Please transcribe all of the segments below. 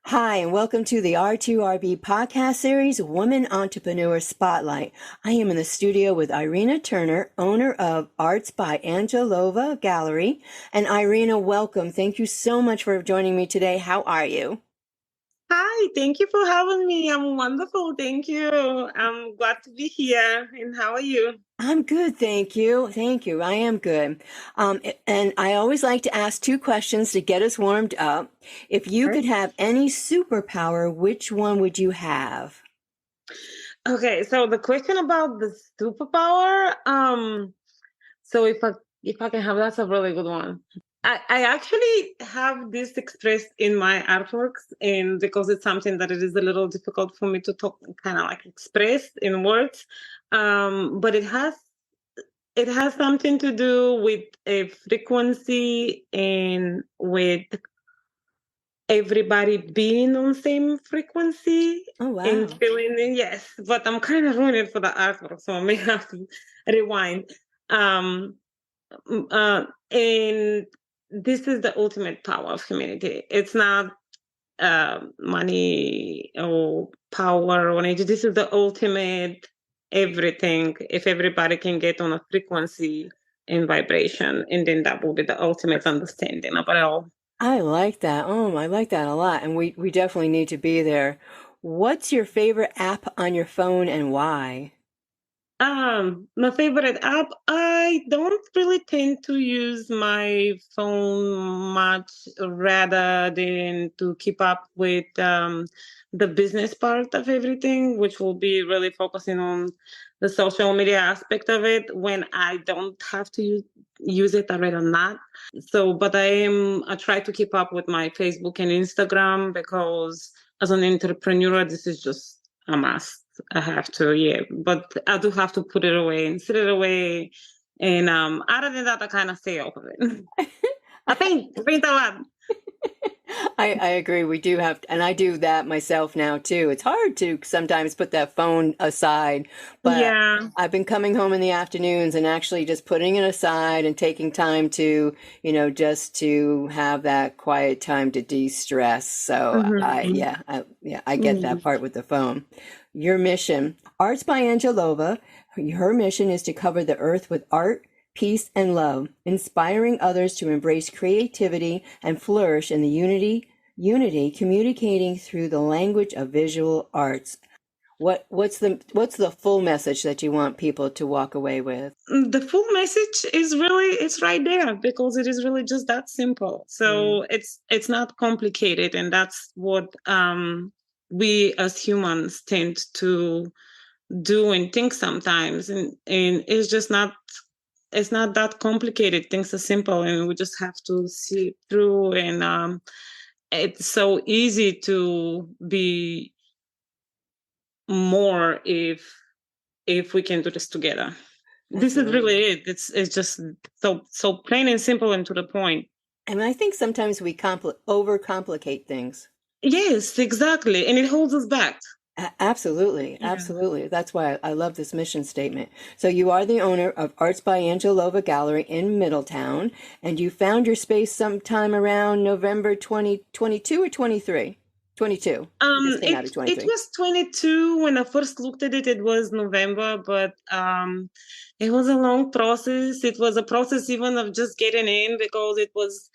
Hi, and welcome to the R2RB podcast series, Woman Entrepreneur Spotlight. I am in the studio with Irina Turner, owner of Arts by Angelova Gallery. And Irina, welcome. Thank you so much for joining me today. How are you? Hi, thank you for having me. I'm wonderful. Thank you. I'm glad to be here. And how are you? I'm good, thank you. Thank you. I am good. And I always like to ask two questions to get us warmed up. If you Sure. could have any superpower, which one would you have? Okay, so the question about the superpower, so if I can have, that's a really good one. I actually have this expressed in my artworks, and because it's something that it is a little difficult for me to talk, kind of like express in words. But it has something to do with a frequency and with everybody being on same frequency Oh, and wow. feeling it, yes. But I'm kind of ruining it for the artwork, so I may have to rewind. Um, and this is the ultimate power of humanity. It's not money or power or anything. This is the ultimate everything. If everybody can get on a frequency and vibration, and then that will be the ultimate understanding of it all. I like that. Oh, I like that a lot. And we definitely need to be there. What's your favorite app on your phone and why? My favorite app, I don't really tend to use my phone much rather than to keep up with the business part of everything, which will be really focusing on the social media aspect of it. When I don't have to use it, I rather not. So, but I try to keep up with my Facebook and Instagram because as an entrepreneur, this is just a must. I have to, yeah. But I do have to put it away and sit it away. And other than that, I kind of stay off of it. I paint a lot. I agree. We do have, and I do that myself now too. It's hard to sometimes put that phone aside, but Yeah. I've been coming home in the afternoons and actually just putting it aside and taking time to, just to have that quiet time to de-stress. So Hmm. yeah, I get that part with the phone. Your mission, Arts by Angelova, her mission is to cover the earth with art, peace, and love, inspiring others to embrace creativity and flourish in the unity, communicating through the language of visual arts. What's the full message that you want people to walk away with? The full message is really it's right there because it is really just that simple. Mm. So it's not complicated, and that's what we as humans tend to do and think sometimes, and it's not that complicated. Things are simple, and we just have to see it through. And it's so easy to be more if we can do this together. This is really Absolutely. it. It's just so plain and simple and to the point. And I think sometimes we overcomplicate things. Yes, exactly, and it holds us back. Absolutely, Yeah. absolutely. That's why I love this mission statement. So you are the owner of Arts by Angelova Gallery in Middletown, and you found your space sometime around November 2022 or 23? 22. This came out It of it 23. was 22 when I first looked at it. It was November, but it was a long process. It was a process even of just getting in because it was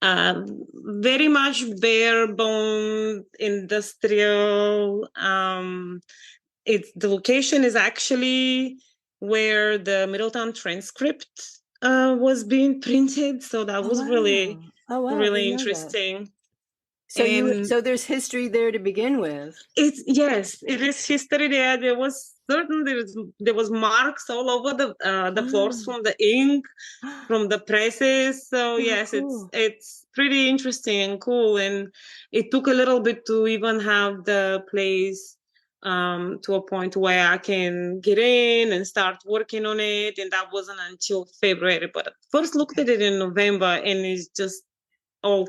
very much bare bone industrial. It's the location is actually where the Middletown transcript was being printed, so that Oh was really wow. Oh wow, I really didn't know that. interesting. So you And so there's history there to begin with. it's yes, it is history there. There was marks all over the floors Wow. from the ink, from the presses. So Oh yes, it's cool. it's pretty interesting and cool. And it took a little bit to even have the place to a point where I can get in and start working on it. And that wasn't until February. But I first looked at it in November, and it's just oh,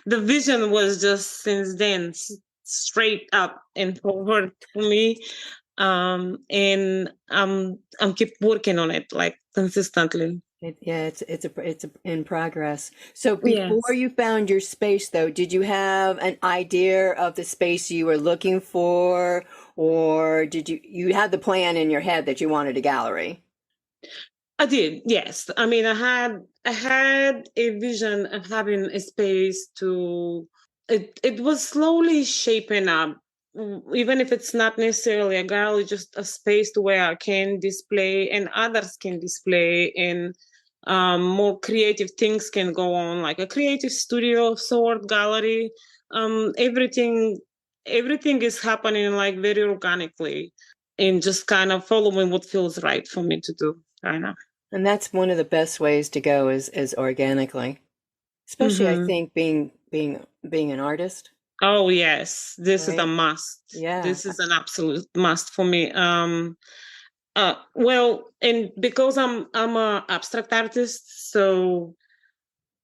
the vision was just since then straight up and forward for me. And I'm keep working on it like consistently. It's in progress. So before Yes, you found your space, though, did you have an idea of the space you were looking for, or did you had the plan in your head that you wanted a gallery? I did. Yes, I mean, I had a vision of having a space to. It was slowly shaping up, even if it's not necessarily a gallery, just a space to where I can display and others can display, and more creative things can go on, like a creative studio of sort, gallery. Everything is happening like very organically, and just kind of following what feels right for me to do right now. And that's one of the best ways to go is organically, especially I Mm-hmm. think being an artist, Oh yes, this is a right? must. Yeah. This is an absolute must for me. Well, and because I'm a abstract artist, so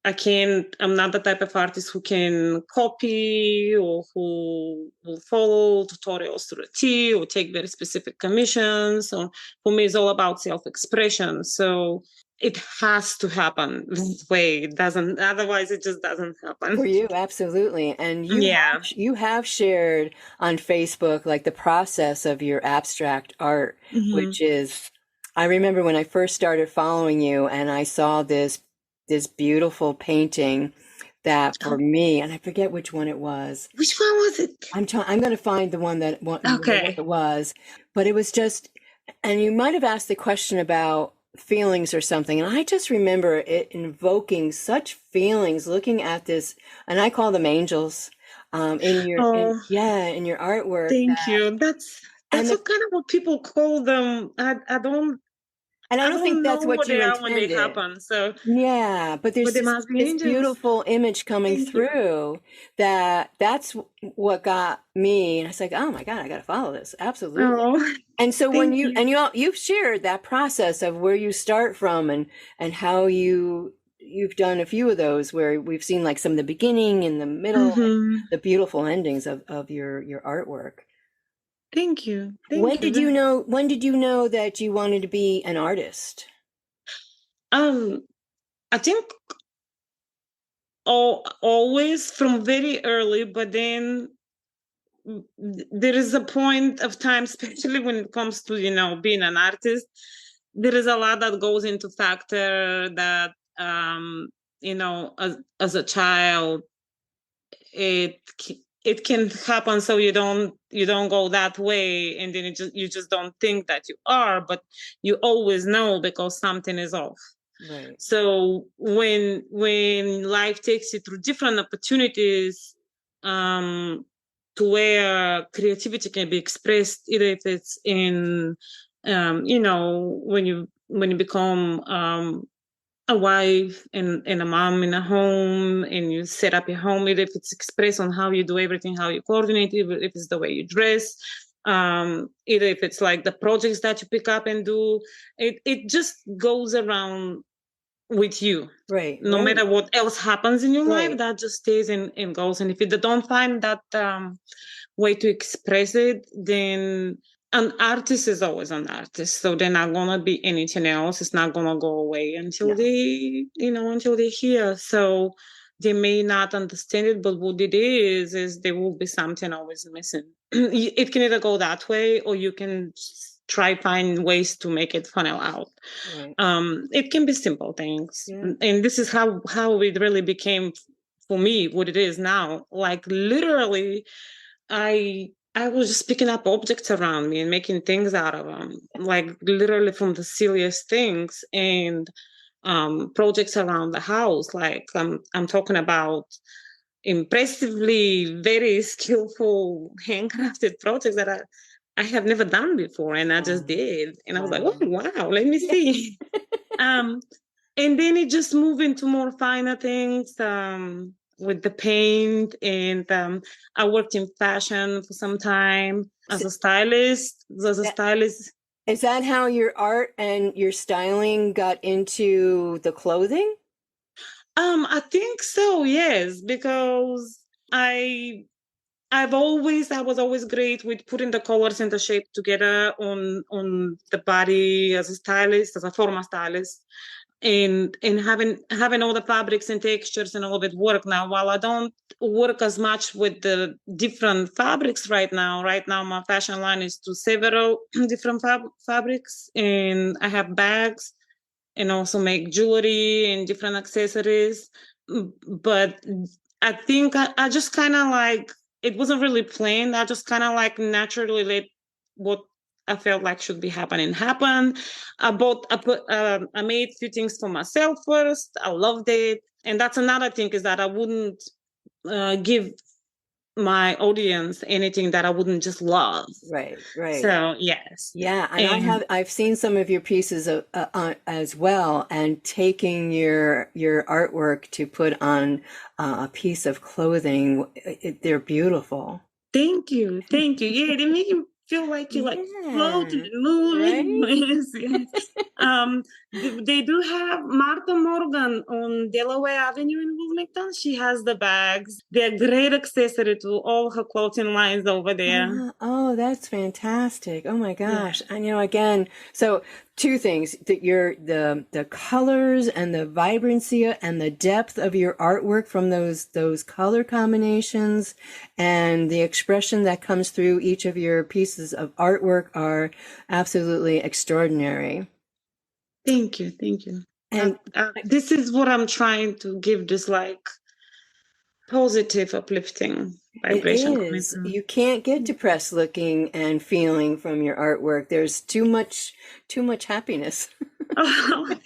I'm not the type of artist who can copy or who will follow tutorials to the T or take very specific commissions. So for me, it's all about self-expression. So it has to happen this way. It doesn't, otherwise it just doesn't happen. For you, absolutely. And Yeah. you have shared on Facebook like the process of your abstract art, Hmm. which is I remember when I first started following you and I saw this beautiful painting that for Oh, me, and I forget which one it was. which one was it? I'm going to find the one it Okay. was, but it was just, and you might have asked the question about feelings or something, and I just remember it invoking such feelings looking at this, and I call them angels, Oh, in your artwork thank that, you. and That's the, what kind of what people call them. and I I don't think don't know that's what what you they are when they intended. happen. So, Yeah, but but there's they must be this angels. beautiful image coming Thank you. through that's what got me, and I was like, oh my God, I got to follow this. Absolutely. Oh, And so when thank you. you've shared that process of where you start from and how you've done a few of those where we've seen like some of the beginning and the middle, Hmm. the beautiful endings of your artwork. Thank you. Thank you. When did you know that you wanted to be an artist? Um, I think always from very early, but then there is a point of time, especially when it comes to being an artist. There is a lot that goes into factor that as a child it it can happen, so you don't go that way, and then you just don't think that you are, but you always know because something is off. Right. So when life takes you through different opportunities, um to where creativity can be expressed, either if it's in when you become a wife and a mom in a home, and you set up your home, either if it's expressed on how you do everything, how you coordinate, if it's the way you dress, either if it's like the projects that you pick up and do, it just goes around with you. Right, No right, matter what else happens in your life, right. that just stays and goes. And if you don't find that way to express it, then an artist is always an artist. So they're not gonna be anything else. It's not gonna go away until No. until they're here. So they may not understand it, but what it is there will be something always missing. It can either go that way, or you can try find ways to make it funnel out. Right. It can be simple things, Yeah. and this is how it really became for me what it is now. Like literally, I was just picking up objects around me and making things out of them, like literally from the silliest things, and projects around the house. Like I'm talking about impressively very skillful handcrafted projects that I have never done before, and I just Wow. did, and I was like, oh Wow. wow, let me see. um, and then it just moved into more finer things, with the paint, and I worked in fashion for some time So as a that, stylist. is that how your art and your styling got into the clothing? I think so, yes, because I I was always great with putting the colors and the shape together on the body as a stylist, as a former stylist. and having all the fabrics and textures and all of it work now. While I don't work as much with the different fabrics right now. Right now, my fashion line is to several different fabrics, and I have bags and also make jewelry and different accessories. But I think I just kind of like, it wasn't really planned. I just kind of like naturally let what I felt like should be happening happen. I made a few things for myself first. I loved it. And that's another thing, is that I wouldn't give my audience anything that I wouldn't just love. Right, right. So yes. Yeah, and And I've seen some of your pieces as well, and taking your artwork to put on a piece of clothing, they're beautiful. thank you. Thank you. Yeah, they make you feel like you're like floating Yeah, and moving. right? Yes, yes. Um, they do have Martha Morgan on Delaware Avenue in Wilmington. She has the bags. They're a great accessory to all her clothing lines over there. Oh, that's fantastic. Oh my Yeah. gosh. I know again. So two things that the colors and the vibrancy and the depth of your artwork from those color combinations and the expression that comes through each of your pieces of artwork are absolutely extraordinary. Thank you. Thank you. And This is what I'm trying to give, this like positive, uplifting it vibration coming is. through. You can't get depressed looking and feeling from your artwork. There's too much happiness. Oh,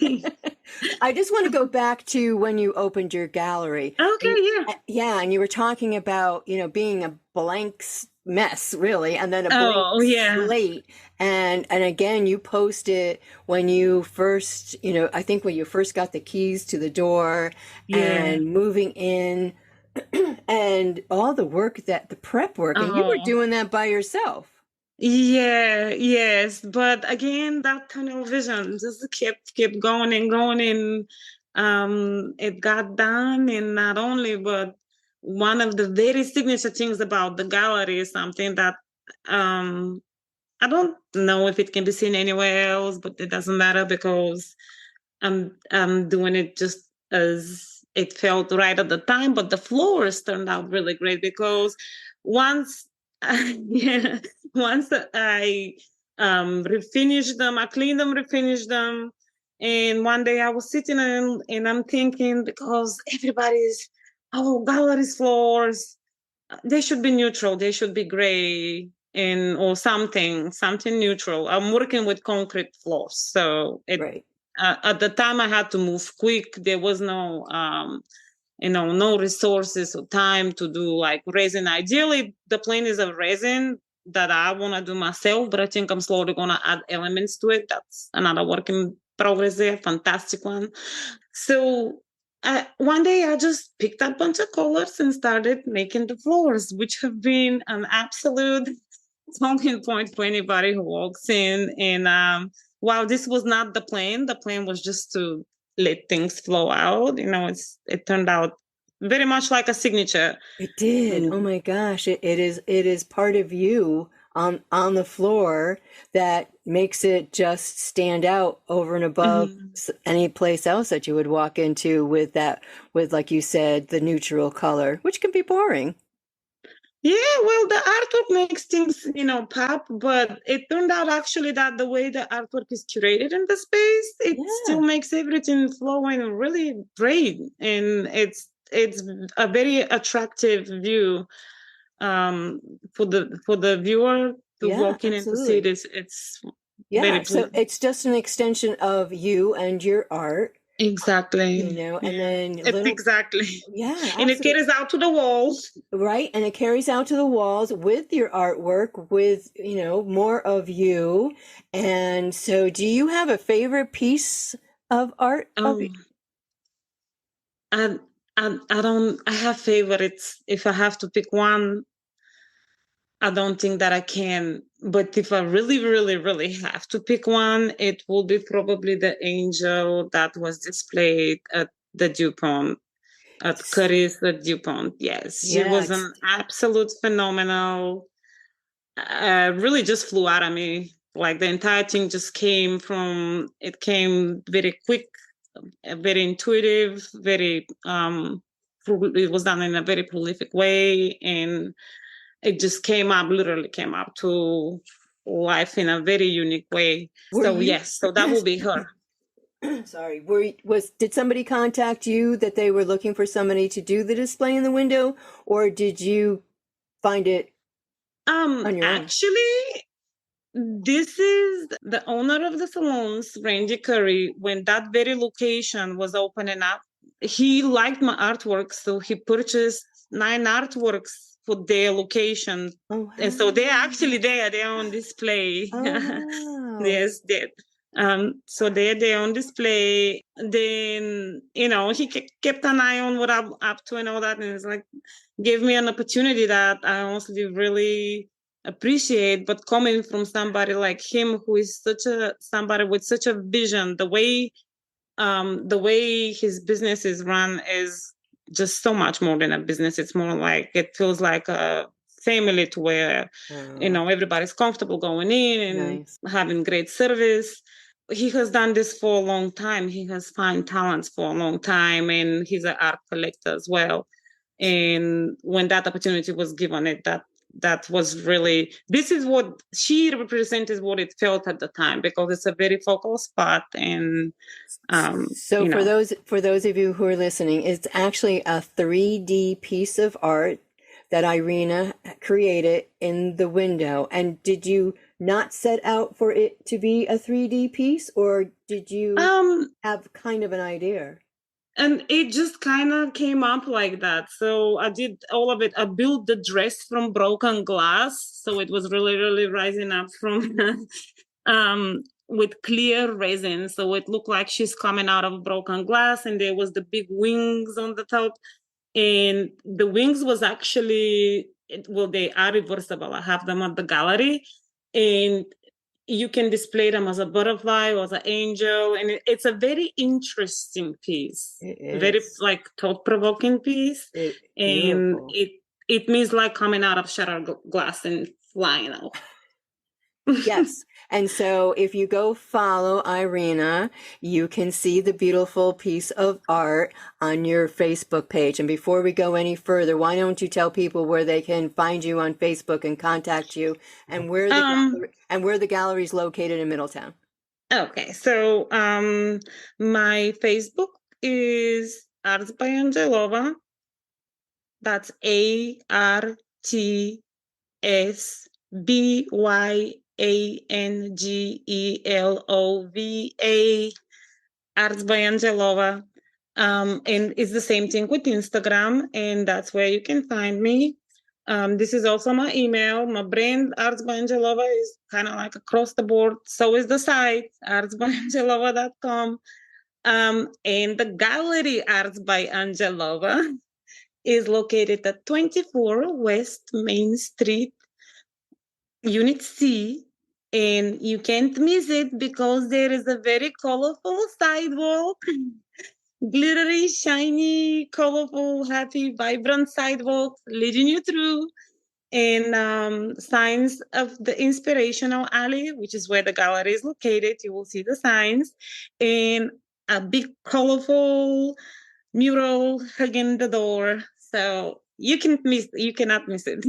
I just want to go back to when you opened your gallery. okay, And yeah. yeah, and you were talking about, being a blank mess, really, and then a blank Oh, yeah. slate. And again, you posted when you first, I think when you first got the keys to the door Yeah. and moving in and all the work the prep work, and you were Oh, doing that by yourself. yeah, yes. But again, that tunnel vision just kept going and going, and it got done. And not only, but one of the very signature things about the gallery is something that um I don't know if it can be seen anywhere else, but it doesn't matter because I'm doing it just as it felt right at the time. But the floors turned out really great because once yeah, once I refinished them, I cleaned them, refinished them. And one day I was sitting and I'm thinking, because everybody's, oh, galleries floors, they should be neutral, they should be gray and or something neutral. I'm working with concrete floors, so Right. at the time I had to move quick. There was no no resources or time to do like resin. Ideally the plan is a resin that I want to do myself, but I think I'm slowly going to add elements to it. That's another work in progress there, fantastic one. So one day I just picked up a bunch of colors and started making the floors, which have been an absolute talking point for anybody who walks in. And while this was not the plan was just to let things flow out. It turned out very much like a signature. It did. Oh Mm. my gosh. It is part of you on the floor that makes it just stand out over and above Mhm. any place else that you would walk into with like you said, the neutral color, which can be boring. Yeah, well, the artwork makes things, pop, but it turned out actually that the way the artwork is curated in the space, it still Yeah. makes everything flowing really great. And it's a very attractive view for the viewer to Yeah, walk in and to see absolutely. this. It's very Yeah. So pleasing. it's just an extension of you and your art, Exactly. and Yeah, then it's little, exactly. yeah, And it absolutely. carries out to the walls. Right. And it carries out to the walls with your artwork, with, more of you. And so, do you have a favorite piece of art of Oh, I, I don't, I have favorites. If I have to pick one, I don't think that I can. But if I really, really, really have to pick one, it will be probably the angel that was displayed at the DuPont, at Curtis the DuPont. Yes, she Yeah, was an absolute phenomenal. Really just flew out of me. Like the entire thing just came very quick. very intuitive, very it was done in a very prolific way, and it just literally came up to life in a very unique way. So yes, so that will be her. Sorry, did somebody contact you that they were looking for somebody to do the display in the window, or did you find it on your own? Actually, this is the owner of the salons, Randy Curry. When that very location was opening up, he liked my artwork, so he purchased 9 artworks for their location. Oh, wow. And so they're on display. Oh, wow. Yes, they. So they're on display. Then he kept an eye on what I'm up to and all that, and it's like gave me an opportunity that I honestly really appreciate. But coming from somebody like him, who is somebody with such a vision, the way his business is run is just so much more than a business. It's more like, it feels like a family, to where everybody's comfortable going in and having great service. He has done this for a long time. He has found talents for a long time, and he's an art collector as well. And when that opportunity was given, that was really, this is what she represented, what it felt at the time, because it's a very focal spot. And so for those of you who are listening, it's actually a 3D piece of art that Irina created in the window. And did you not set out for it to be a 3D piece, or did you have kind of an idea? And it just kind of came up like that. So I did all of it. I built the dress from broken glass. So it was really, really rising up from with clear resin. So it looked like she's coming out of broken glass, and there was the big wings on the top. And the wings was actually, they are reversible. I have them at the gallery, and you can display them as a butterfly or as an angel. And it's a very interesting piece, very like thought-provoking piece. And it means like coming out of shattered glass and flying out. Yes. And so if you go follow Irina, you can see the beautiful piece of art on your Facebook page. And before we go any further, why don't you tell people where they can find you on Facebook and contact you, and where the gallery is located in Middletown? Okay. So my Facebook is Arts by Angelova. That's ArtsbyAngelova, Arts by Angelova. And it's the same thing with Instagram, and that's where you can find me. This is also my email. My brand, Arts by Angelova, is kind of like across the board. So is the site, artsbyangelova.com. And the gallery, Arts by Angelova, is located at 24 West Main Street, Unit C, and you can't miss it because there is a very colorful sidewalk, glittery, shiny, colorful, happy, vibrant sidewalk leading you through, and signs of the inspirational alley, which is where the gallery is located. You will see the signs, and a big colorful mural hugging the door. So you cannot miss it.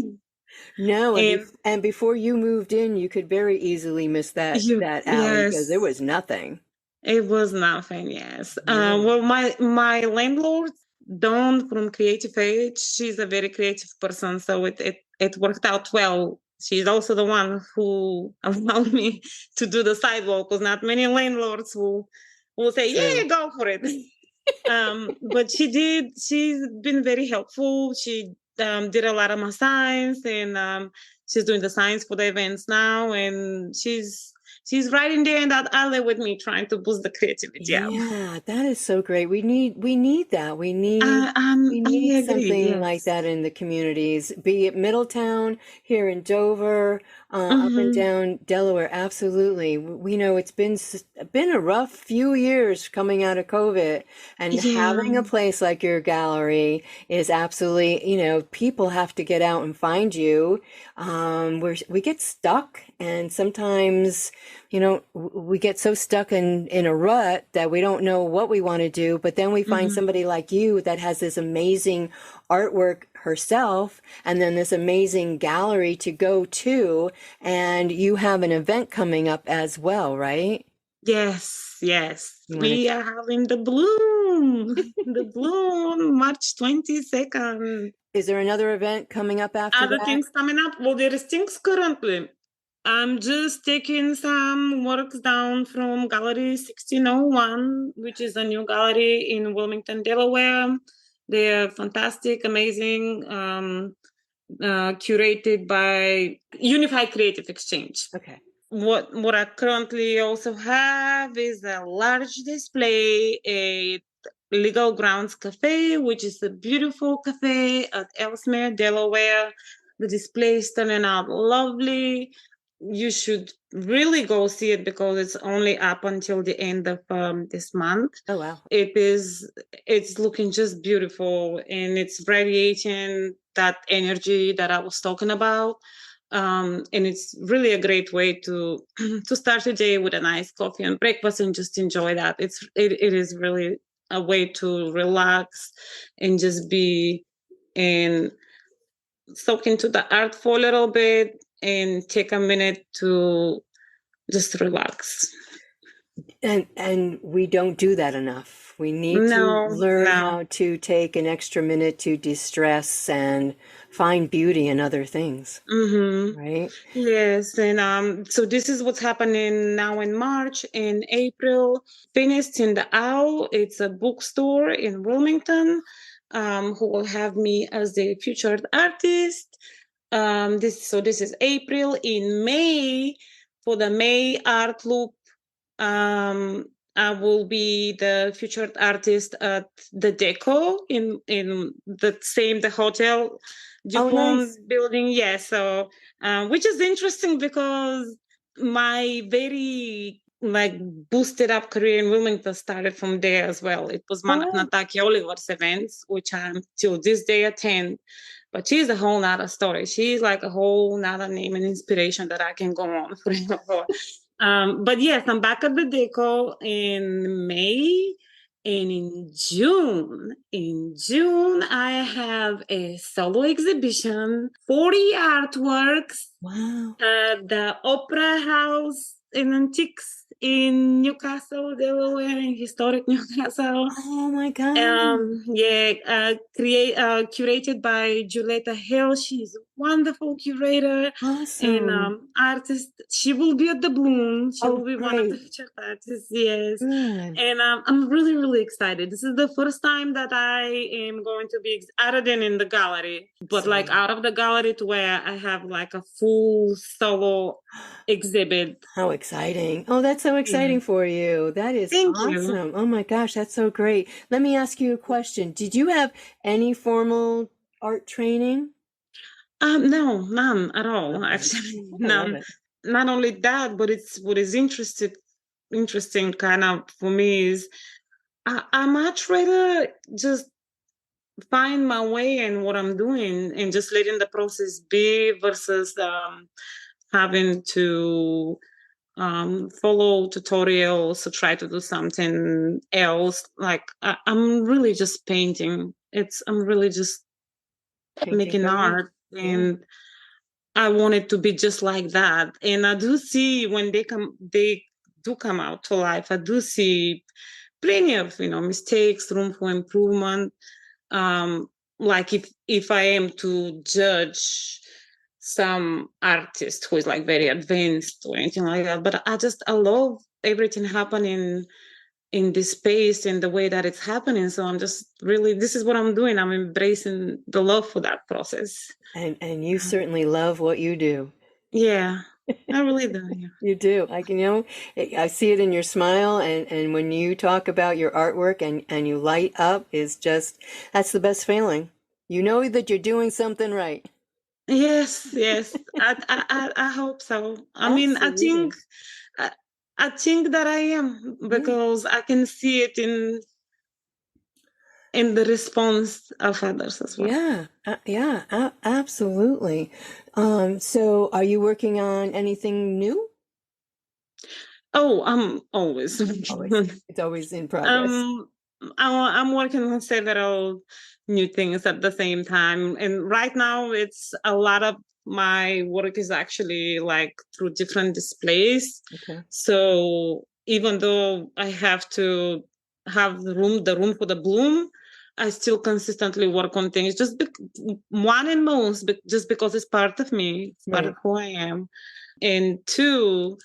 No, and before you moved in, you could very easily miss that alley, because there was nothing. It was nothing, yes. Well, my landlord, Dawn from Creative Age, she's a very creative person, so it worked out well. She's also the one who allowed me to do the sidewalk, because not many landlords will say, yeah, go for it. But she did. She's been very helpful. She did a lot of my signs, and she's doing the signs for the events now, and she's right in there in that alley with me, trying to boost the creativity out. Yeah, that is so great. We need that. We need something like that in the communities, be it Middletown, here in Dover, up and Mm-hmm. down Delaware. Absolutely. We know it's been a rough few years coming out of COVID, and Yeah. having a place like your gallery is absolutely, people have to get out and find you. We get stuck, and sometimes, we get so stuck in a rut that we don't know what we want to do, but then we find Mm-hmm. somebody like you that has this amazing artwork herself and then this amazing gallery to go to, and you have an event coming up as well, right? Yes, yes. You want We to are having the bloom, the bloom, March 22nd. Is there another event coming up after Other that? things coming up? Well, there is things currently. I'm just taking some works down from Gallery 1601, which is a new gallery in Wilmington, Delaware. They're fantastic, amazing, curated by Unified Creative Exchange. Okay. What I currently also have is a large display at Legal Grounds Cafe, which is a beautiful cafe at Ellesmere, Delaware. The display is turning out lovely. You should really go see it because it's only up until the end of this month. Oh, wow. It's looking just beautiful, and it's radiating that energy that I was talking about. And it's really a great way to to start your day with a nice coffee and breakfast and just enjoy that. It is really a way to relax and just be and soak into the art for a little bit and take a minute to just relax. And we don't do that enough. We need to No, learn no. how to take an extra minute to distress and find beauty in other things, Mm-hmm. right? Yes, and so this is what's happening now in March. In April, Finished in the Owl. It's a bookstore in Wilmington, who will have me as the featured artist. This is April. In May, for the May Art Loop, um, I will be the featured artist at the Deco in the hotel Oh, Dupont nice. building. Yes, so which is interesting because my very like boosted up career in Wilmington started from there as well. It was Oh, Nataki Oliver's events, which I'm till this day attend. But she's a whole nother story. She's like a whole nother name and inspiration that I can go on forever. But yes, I'm back at the Deco in May. And in June, I have a solo exhibition, 40 artworks wow. at the Opera House in Antiques in Newcastle, Delaware, in historic Newcastle. Oh my God. Curated by Julieta Hill. She's a wonderful curator and Awesome. artist. She will be at the Bloom. She Oh, will be one of the great. featured artists. Yes, Good. and I'm really really excited. This is the first time that I am going to be other than in the gallery, but like Excellent. out of the gallery to where I have like a full solo exhibit. How exciting. Oh, that's so Yeah. exciting for you. That is Thank you. awesome. Oh my gosh, that's so great. Let me ask you a question. Did you have any formal art training? No, none at all. Okay. Actually, I love none. it. Not only that, but it's what is interesting kind of for me is I much rather just find my way in what I'm doing and just letting the process be versus having to follow tutorials to try to do something else. Like I'm really just painting. I'm really just Painting making for life. art Yeah. and I want it to be just like that. And I do see when they do come out to life, I do see plenty of, mistakes, room for improvement. Like if I am to judge some artist who is like very advanced or anything like that, but I love everything happening in this space and the way that it's happening. So I'm just really, this is what I'm doing. I'm embracing the love for that process. And you certainly love what you do. Yeah, I really do. Yeah. You do. I can, I see it in your smile, and when you talk about your artwork and you light up is just, that's the best feeling. You know that you're doing something right. Yes, yes. I hope so. I mean, Absolutely. I, I think that I am Yeah. because I can see it in the response of others as well. Yeah. Yeah. Absolutely. So are you working on anything new? Oh, I'm always. Always. It's always in progress. Um, I'm working on several new things at the same time, and right now it's a lot of my work is actually like through different displays. Okay. So even though I have to have the room for the bloom, I still consistently work on things. One and most, just because it's part of me, it's part of Right. who I am, and two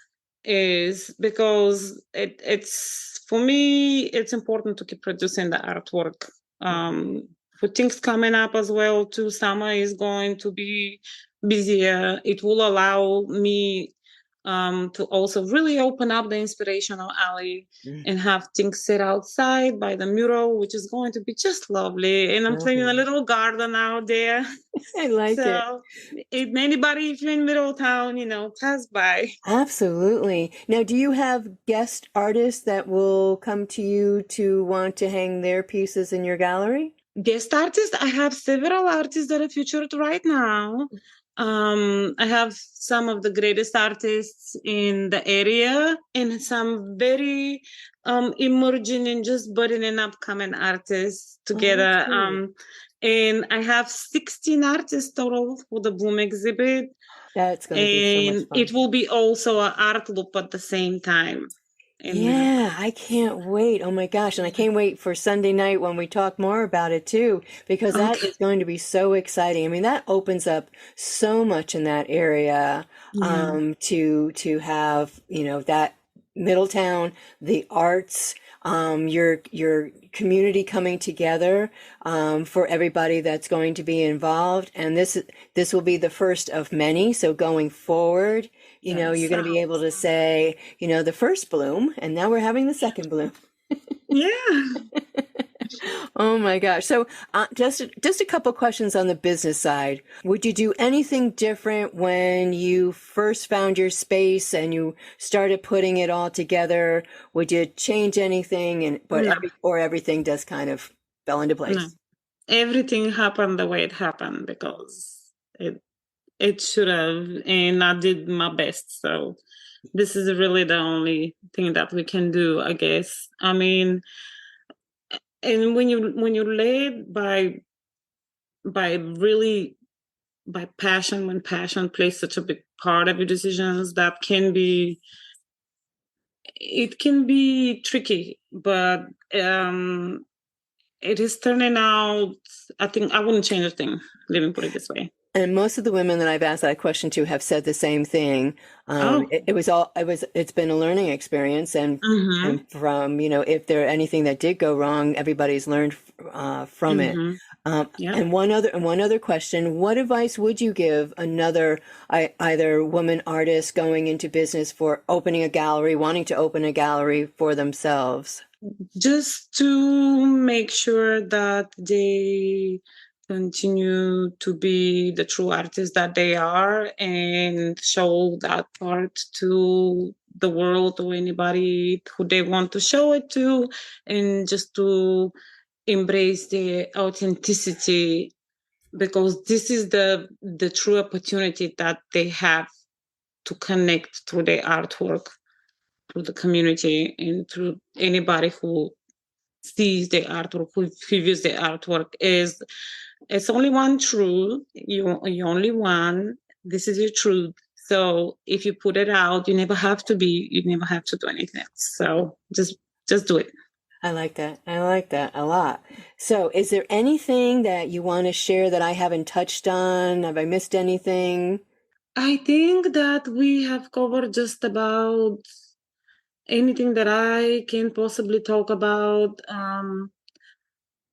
is because it's for me it's important to keep producing the artwork Mhm. for things coming up as well too. Summer is going to be busier. It will allow me to also really open up the inspirational alley Mm. and have things set outside by the mural, which is going to be just lovely. And I'm planning a Lovely. little garden out there. I like it. So if anybody, if you're in Middletown, pass by. Absolutely. Now, do you have guest artists that will come to you to want to hang their pieces in your gallery? Guest artists, I have several artists that are featured right now. I have some of the greatest artists in the area and some very emerging and just budding and upcoming artists Oh, that's together. great. And I have 16 artists total for the Bloom exhibit. That's going to be so much And fun. it will be also an art loop at the same time. And Yeah, I can't wait. Oh my gosh. And I can't wait for Sunday night when we talk more about it too, because that okay. is going to be so exciting. I mean, that opens up so much in that area, Yeah. to have, that Middletown, the arts, your community coming together, for everybody that's going to be involved. And this will be the first of many. So going forward, you're Yes. going to be able to say, the first bloom, and now we're having the second bloom. Yeah. Oh my gosh. So, just a couple questions on the business side. Would you do anything different when you first found your space and you started putting it all together? Would you change anything No, or everything just kind of fell into no. place? Everything happened the way it happened because it should have, and I did my best. So this is really the only thing that we can do, I guess. I mean, and when you lead by by passion, when passion plays such a big part of your decisions, it can be tricky, but it is turning out. I think I wouldn't change a thing. Let me put it this way. And most of the women that I've asked that question to have said the same thing. Oh. It's been a learning experience, Mm-hmm. and from, if there anything that did go wrong, everybody's learned from it. Mm-hmm. Yeah. And one other question: what advice would you give another either woman artist going into business for opening a gallery, wanting to open a gallery for themselves? Just to make sure that they continue to be the true artists that they are and show that part to the world or anybody who they want to show it to, and just to embrace the authenticity, because this is the true opportunity that they have to connect through their artwork, through the community, and through anybody who sees the artwork, who views the artwork. Is it's only one truth. You only one. This is your truth. So if you put it out, you never have to do anything else. So just do it. I like that. I like that a lot. So, is there anything that you want to share that I haven't touched on? Have I missed anything? I think that we have covered just about anything that I can possibly talk about.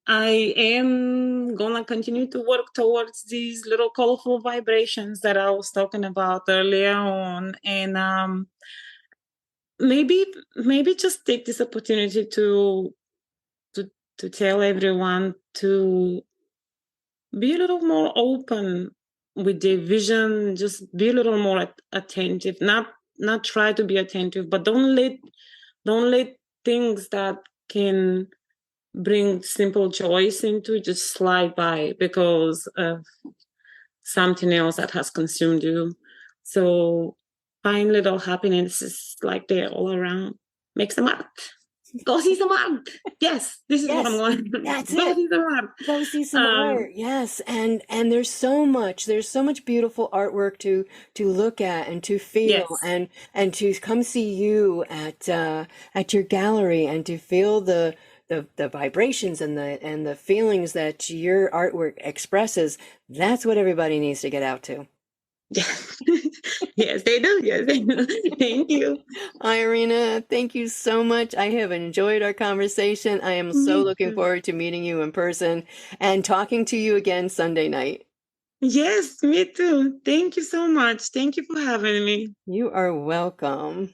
I am gonna continue to work towards these little colorful vibrations that I was talking about earlier on, and maybe maybe just take this opportunity to to tell everyone to be a little more open with the vision, just be a little more attentive. Not try to be attentive, but don't let things that can bring simple joys into just slide by because of something else that has consumed you. So find little happiness like they're all around. Make some art. Go see some art. Yes, this is what I'm Yes, going. that's Go it. see some art. Go see some Um, art. Yes, and there's so much beautiful artwork to look at and to feel yes. and to come see you at your gallery and to feel the vibrations and the feelings that your artwork expresses. That's what everybody needs to get out to. Yes. Yes, they do. Yes, they do. Thank you. Irina, thank you so much. I have enjoyed our conversation. I am so Me looking too. forward to meeting you in person and talking to you again Sunday night. Yes, me too. Thank you so much. Thank you for having me. You are welcome.